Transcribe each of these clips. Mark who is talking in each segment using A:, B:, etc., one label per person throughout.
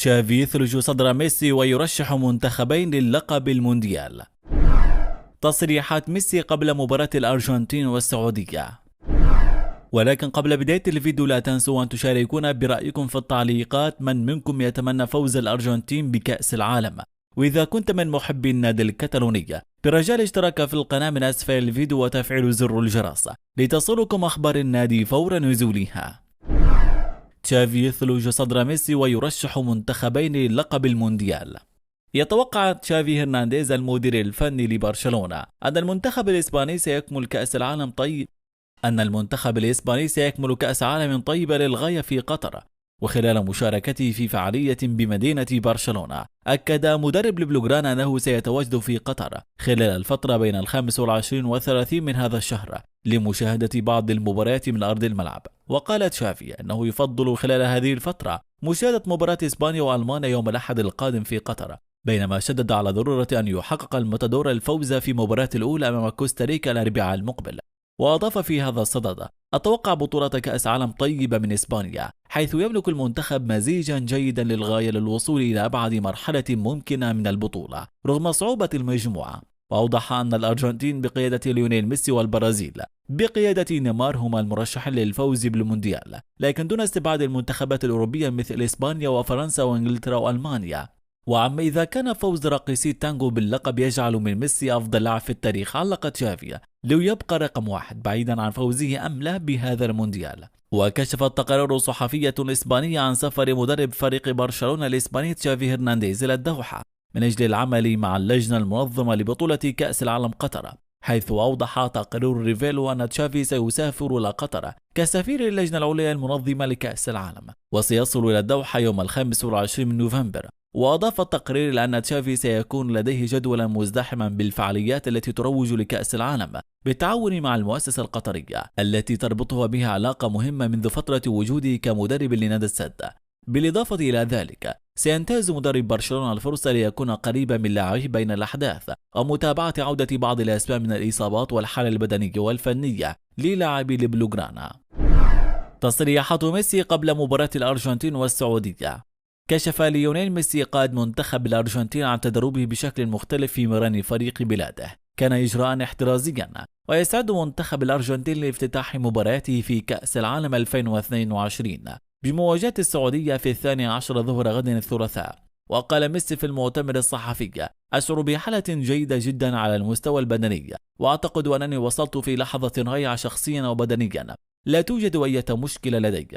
A: تشافي يثلج صدر ميسي ويرشح منتخبين للقب المونديال. تصريحات ميسي قبل مباراة الأرجنتين والسعودية. ولكن قبل بداية الفيديو لا تنسوا أن تشاركونا برأيكم في التعليقات من منكم يتمنى فوز الأرجنتين بكأس العالم، وإذا كنت من محبي النادي الكتالوني برجاء الاشتراك في القناة من أسفل الفيديو وتفعيل زر الجرس لتصلكم أخبار النادي فور نزولها. تشافي يثلج صدر ميسي ويرشح منتخبين للقب المونديال. يتوقع تشافي هرنانديز المدير الفني لبرشلونة أن المنتخب الإسباني سيكمل كأس عالم طيبة للغاية في قطر، وخلال مشاركته في فعالية بمدينة برشلونة أكد مدرب البلوغرانا أنه سيتواجد في قطر خلال الفترة بين 25 و30 من هذا الشهر لمشاهدة بعض المباريات من أرض الملعب. وقال تشافي أنه يفضل خلال هذه الفترة مشاهدة مباراة إسبانيا وألمانيا يوم الأحد القادم في قطر، بينما شدد على ضرورة أن يحقق الماتادور الفوز في مباراة الأولى أمام كوستاريكا الأربعاء المقبل. وأضاف في هذا الصدد: أتوقع بطولة كأس عالم طيبة من إسبانيا، حيث يملك المنتخب مزيجا جيدا للغاية للوصول إلى أبعد مرحلة ممكنة من البطولة رغم صعوبة المجموعة. وأوضح أن الأرجنتين بقيادة ليونيل ميسي والبرازيل بقيادة نيمار هما المرشحين للفوز بالمونديال، لكن دون استبعاد المنتخبات الأوروبية مثل إسبانيا وفرنسا وإنجلترا وألمانيا. وعما إذا كان فوز راقصي التانغو باللقب يجعل من ميسي أفضل لاعب في التاريخ، علق تشافي: لو يبقى رقم واحد بعيدا عن فوزه أم لا بهذا المونديال. وكشفت تقارير صحفية إسبانية عن سفر مدرب فريق برشلونة الإسباني تشافي هرنانديز إلى الدوحة من أجل العمل مع اللجنة المنظمة لبطولة كأس العالم قطر، حيث أوضح تقرير ريفيلو أن تشافي سيسافر إلى قطر كسفير اللجنة العليا المنظمة لكأس العالم، وسيصل إلى الدوحة يوم 25 من نوفمبر. وأضاف التقرير إلى أن تشافي سيكون لديه جدولا مزدحما بالفعاليات التي تروج لكأس العالم بالتعاون مع المؤسسة القطرية التي تربطها بها علاقة مهمة منذ فترة وجوده كمدرب لنادي السد. بالإضافة إلى ذلك سينتهز مدرب برشلونة الفرصة ليكون قريبا من لاعبيه بين الأحداث ومتابعة عودة بعض الأسباب من الإصابات والحالة البدنية والفنية للاعبي البلوغرانا. تصريحات ميسي قبل مباراة الأرجنتين والسعودية. كشف ليونيل ميسي قائد منتخب الأرجنتين عن تدربه بشكل مختلف في مران فريق بلاده، كان إجراء احترازيا، ويستعد منتخب الأرجنتين لافتتاح مباراته في كأس العالم 2022 بمواجهة السعودية في 12 ظهر غد الثلاثاء. وقال ميسي في المؤتمر الصحفي: أشعر بحالة جيدة جدا على المستوى البدني، وأعتقد أنني وصلت في لحظة رائعة شخصيا وبدنيا، لا توجد أي مشكلة لدي.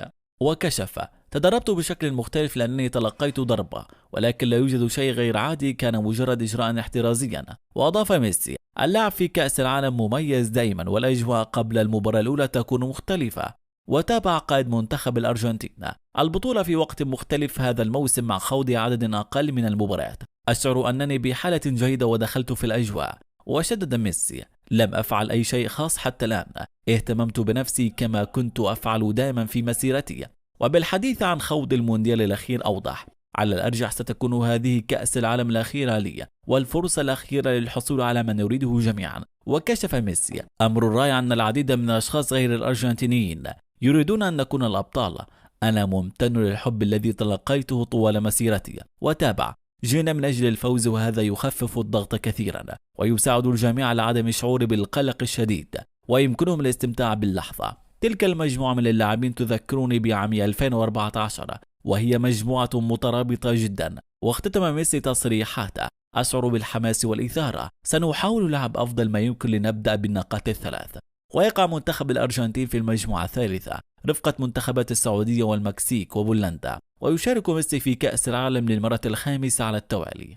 A: وكشف: تدربت بشكل مختلف لأنني تلقيت ضربة، ولكن لا يوجد شيء غير عادي، كان مجرد إجراء احترازيا. وأضاف ميسي: اللعب في كأس العالم مميز دائما، والأجواء قبل المباراة الأولى تكون مختلفة. وتابع قائد منتخب الأرجنتين: البطولة في وقت مختلف هذا الموسم مع خوض عدد أقل من المباريات، أشعر أنني بحالة جيدة ودخلت في الأجواء. وشدد ميسي: لم أفعل أي شيء خاص حتى الآن، اهتممت بنفسي كما كنت أفعل دائما في مسيرتي. وبالحديث عن خوض المونديال الأخير أوضح: على الأرجح ستكون هذه كأس العالم الأخيرة لي والفرصة الأخيرة للحصول على ما نريده جميعا. وكشف ميسي: أمر رائع أن العديد من الأشخاص غير الأرجنتينيين يريدون أن نكون الأبطال، أنا ممتن للحب الذي تلقيته طوال مسيرتي. وتابع: جئنا من أجل الفوز، وهذا يخفف الضغط كثيرا ويساعد الجميع على عدم الشعور بالقلق الشديد، ويمكنهم الاستمتاع باللحظة. تلك المجموعة من اللاعبين تذكرني بعام 2014، وهي مجموعة مترابطة جدا. واختتم ميسي تصريحاته: أشعر بالحماس والإثارة، سنحاول لعب أفضل ما يمكن لنبدأ بالنقاط الثلاث. ويقع منتخب الأرجنتين في المجموعة الثالثة رفقة منتخبات السعودية والمكسيك وبولندا، ويشارك ميسي في كأس العالم للمرة الخامسة على التوالي.